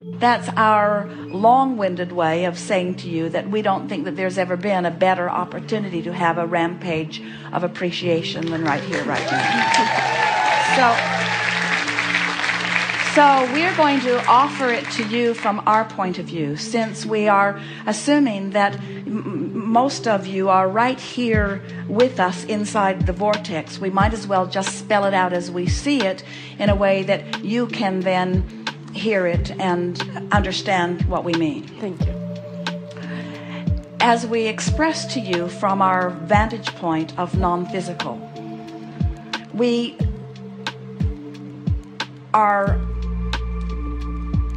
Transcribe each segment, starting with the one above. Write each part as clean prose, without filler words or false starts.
That's our long-winded way of saying to you that we don't think that there's ever been a better opportunity to have a rampage of appreciation than right here, right now. So we're going to offer it to you from our point of view, since we are assuming that most of you are right here with us inside the vortex. We might as well just spell it out as we see it in a way that you can then hear it and understand what we mean. Thank you. As we express to you from our vantage point of non-physical, we are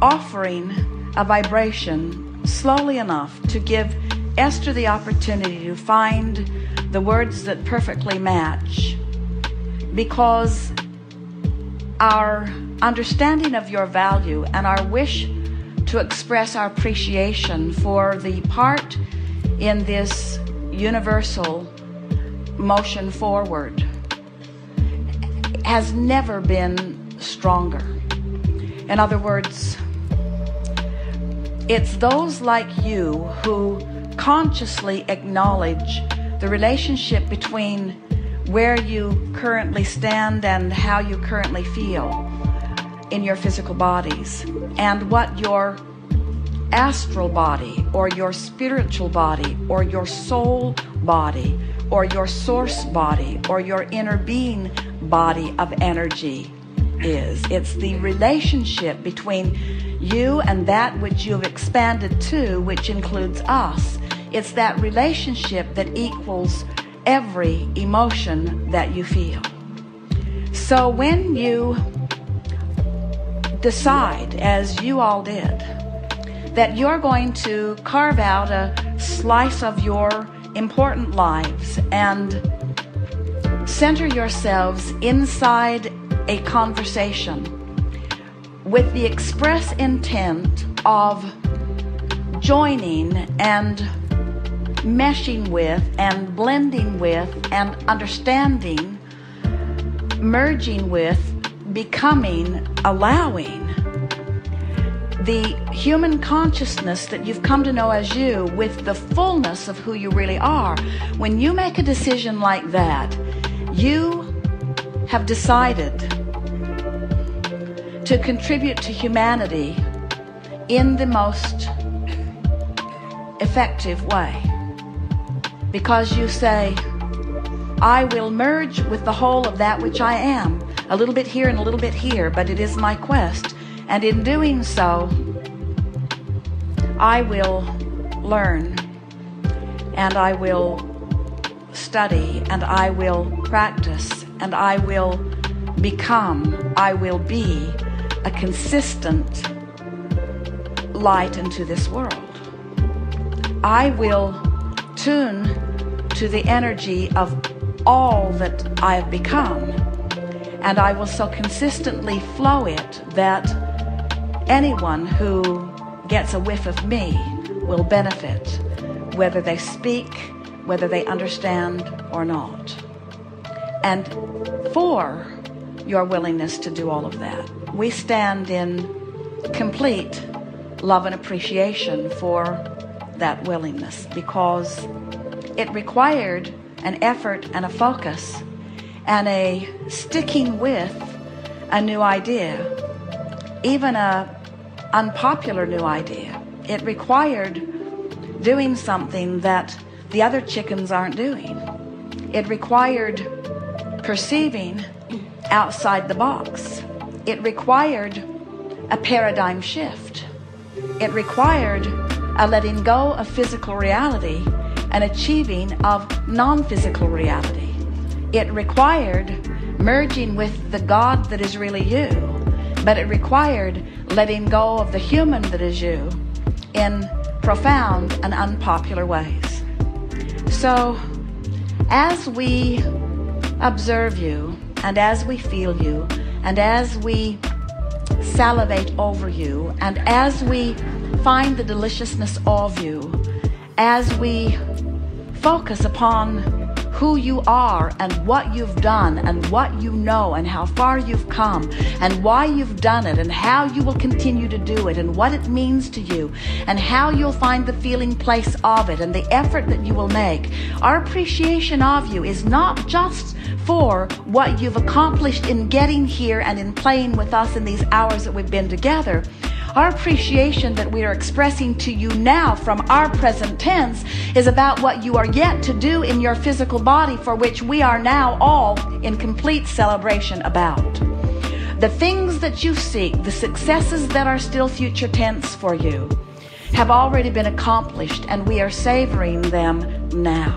offering a vibration slowly enough to give Esther the opportunity to find the words that perfectly match, because our understanding of your value and our wish to express our appreciation for the part in this universal motion forward has never been stronger. In other words, it's those like you who consciously acknowledge the relationship between where you currently stand and how you currently feel in your physical bodies, and what your astral body or your spiritual body or your soul body or your source body or your inner being body of energy is. It's the relationship between you and that which you have expanded to, which includes us. It's that relationship that equals every emotion that you feel. So when you decide, as you all did, that you're going to carve out a slice of your important lives and center yourselves inside a conversation with the express intent of joining and meshing with and blending with and understanding, merging with, becoming, allowing the human consciousness that you've come to know as you with the fullness of who you really are. When you make a decision like that, you have decided to contribute to humanity in the most effective way, because you say, I will merge with the whole of that which I am, a little bit here and a little bit here, but it is my quest, and in doing so I will learn and I will study and I will practice and I will become, I will be a consistent light into this world. I will tune to the energy of all that I have become, and I will so consistently flow it that anyone who gets a whiff of me will benefit, whether they speak, whether they understand or not. And for your willingness to do all of that, we stand in complete love and appreciation for that willingness, because it required an effort and a focus and a sticking with a new idea, even a unpopular new idea. It required doing something that the other chickens aren't doing. It required perceiving outside the box. It required a paradigm shift. It required a letting go of physical reality and achieving of non-physical reality. It required merging with the God that is really you, but it required letting go of the human that is you in profound and unpopular ways. So as we observe you, and as we feel you, and as we salivate over you, and as we find the deliciousness of you, as we focus upon who you are and what you've done and what you know and how far you've come and why you've done it and how you will continue to do it and what it means to you and how you'll find the feeling place of it and the effort that you will make. Our appreciation of you is not just for what you've accomplished in getting here and in playing with us in these hours that we've been together. Our appreciation that we are expressing to you now from our present tense is about what you are yet to do in your physical body, for which we are now all in complete celebration about. The things that you seek, the successes that are still future tense for you, have already been accomplished, and we are savoring them now.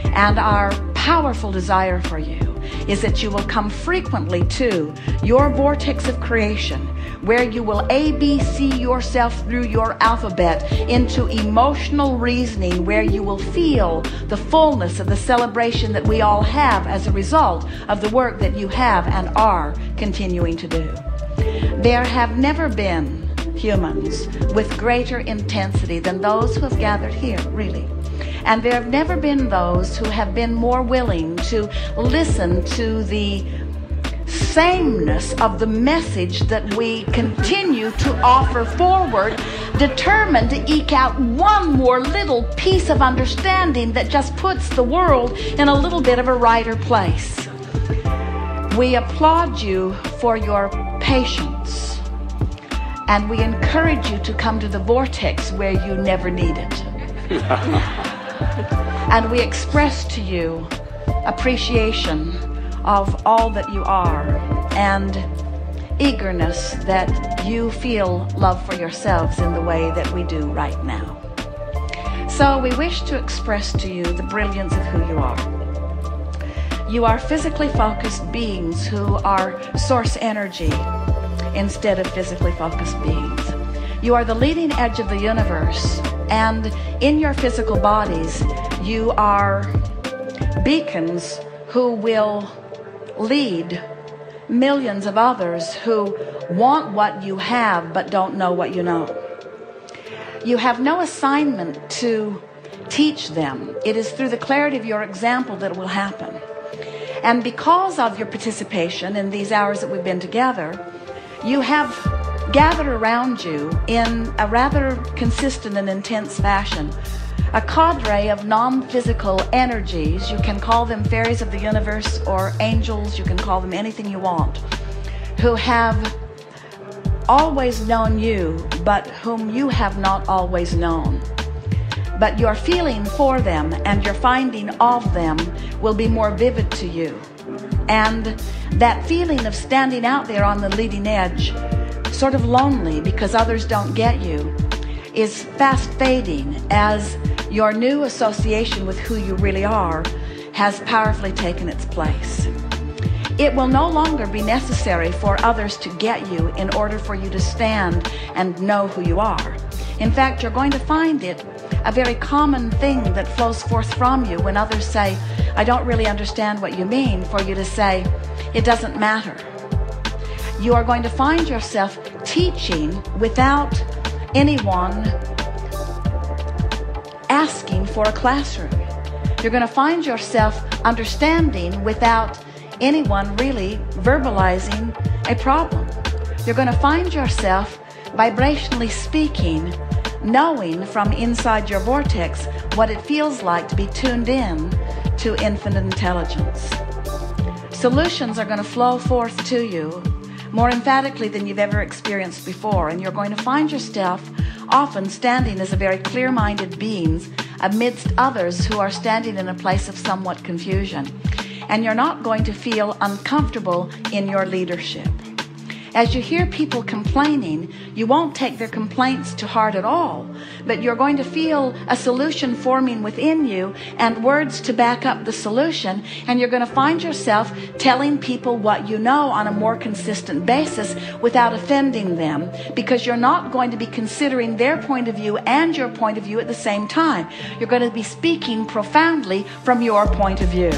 And our powerful desire for you is that you will come frequently to your vortex of creation, where you will ABC yourself through your alphabet into emotional reasoning, where you will feel the fullness of the celebration that we all have as a result of the work that you have and are continuing to do. There have never been humans with greater intensity than those who have gathered here, really. And there have never been those who have been more willing to listen to the sameness of the message that we continue to offer forward, determined to eke out one more little piece of understanding that just puts the world in a little bit of a righter place. We applaud you for your patience, and we encourage you to come to the vortex where you never need it. And we express to you appreciation of all that you are and eagerness that you feel love for yourselves in the way that we do right now. So we wish to express to you the brilliance of who you are. You are physically focused beings who are source energy instead of physically focused beings. You are the leading edge of the universe, and in your physical bodies you are beacons who will lead millions of others who want what you have but don't know what you know. You have no assignment to teach them. It is through the clarity of your example that it will happen. And because of your participation in these hours that we've been together, you have gathered around you in a rather consistent and intense fashion a cadre of non-physical energies. You can call them fairies of the universe or angels, you can call them anything you want, who have always known you, but whom you have not always known. But your feeling for them and your finding of them will be more vivid to you. And that feeling of standing out there on the leading edge, sort of lonely because others don't get you, is fast fading as your new association with who you really are has powerfully taken its place. It will no longer be necessary for others to get you in order for you to stand and know who you are. In fact, you're going to find it a very common thing that flows forth from you when others say, I don't really understand what you mean, for you to say, it doesn't matter. You are going to find yourself teaching without anyone asking for a classroom. You're going to find yourself understanding without anyone really verbalizing a problem. You're going to find yourself vibrationally speaking, knowing from inside your vortex what it feels like to be tuned in to infinite intelligence. Solutions are going to flow forth to you more emphatically than you've ever experienced before, and you're going to find yourself often standing as a very clear-minded beings amidst others who are standing in a place of somewhat confusion. And you're not going to feel uncomfortable in your leadership. As you hear people complaining, you won't take their complaints to heart at all, but you're going to feel a solution forming within you and words to back up the solution, and you're going to find yourself telling people what you know on a more consistent basis without offending them, because you're not going to be considering their point of view and your point of view at the same time. You're going to be speaking profoundly from your point of view.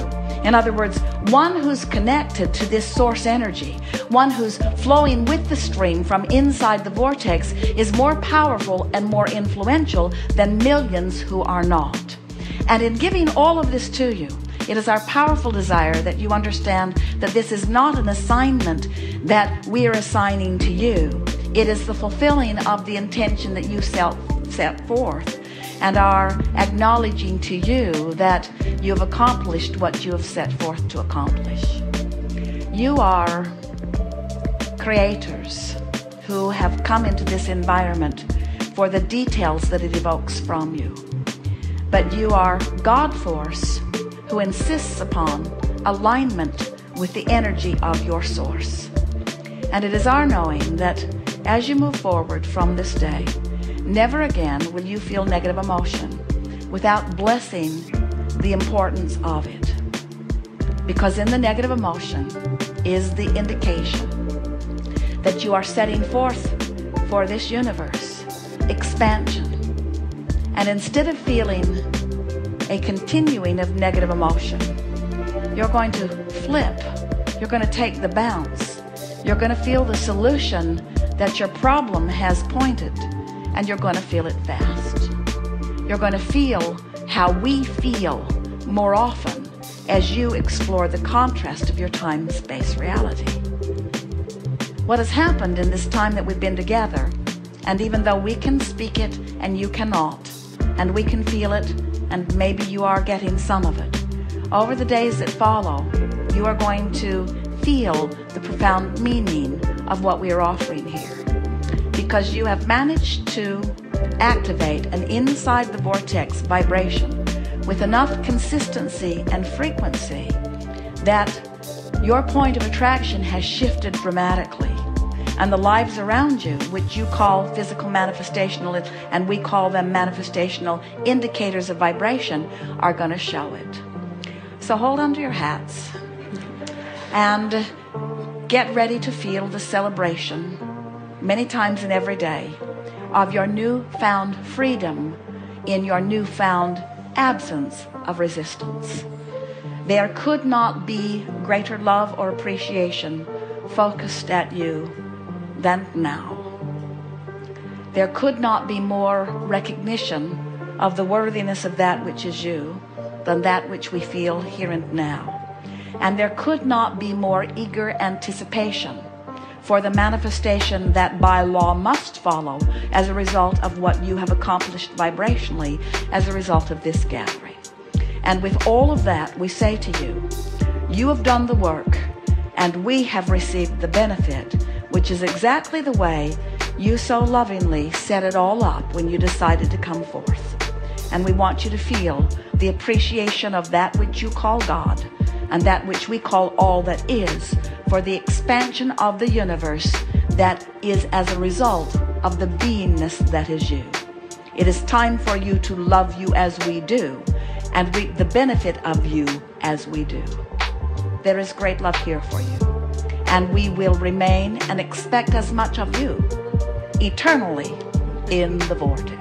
In other words, one who's connected to this source energy, one who's flowing with the stream from inside the vortex, is more powerful and more influential than millions who are not. And in giving all of this to you, It is our powerful desire that you understand that this is not an assignment that we are assigning to you. It is the fulfilling of the intention that you set forth, and are acknowledging to you that you have accomplished what you have set forth to accomplish. You are creators who have come into this environment for the details that it evokes from you. But you are God force who insists upon alignment with the energy of your source. And it is our knowing that as you move forward from this day, never again will you feel negative emotion without blessing the importance of it. Because in the negative emotion is the indication that you are setting forth for this universe expansion. And instead of feeling a continuing of negative emotion, you're going to flip. You're going to take the bounce. You're going to feel the solution that your problem has pointed, and you're going to feel it fast. You're going to feel how we feel more often as you explore the contrast of your time-space reality. What has happened in this time that we've been together, and even though we can speak it and you cannot, and we can feel it, and maybe you are getting some of it, over the days that follow, you are going to feel the profound meaning of what we are offering here. Because you have managed to activate an inside the vortex vibration with enough consistency and frequency that your point of attraction has shifted dramatically. And the lives around you, which you call physical manifestational, and we call them manifestational indicators of vibration, are going to show it. So hold on to your hats and get ready to feel the celebration many times in every day of your newfound freedom in your newfound absence of resistance. There could not be greater love or appreciation focused at you than now. There could not be more recognition of the worthiness of that which is you than that which we feel here and now. And there could not be more eager anticipation for the manifestation that by law must follow as a result of what you have accomplished vibrationally as a result of this gathering. And with all of that, we say to you, you have done the work and we have received the benefit, which is exactly the way you so lovingly set it all up when you decided to come forth. And we want you to feel the appreciation of that which you call God and that which we call all that is, for the expansion of the universe that is as a result of the beingness that is you. It is time for you to love you as we do and reap the benefit of you as we do. There is great love here for you, and we will remain and expect as much of you eternally in the vortex.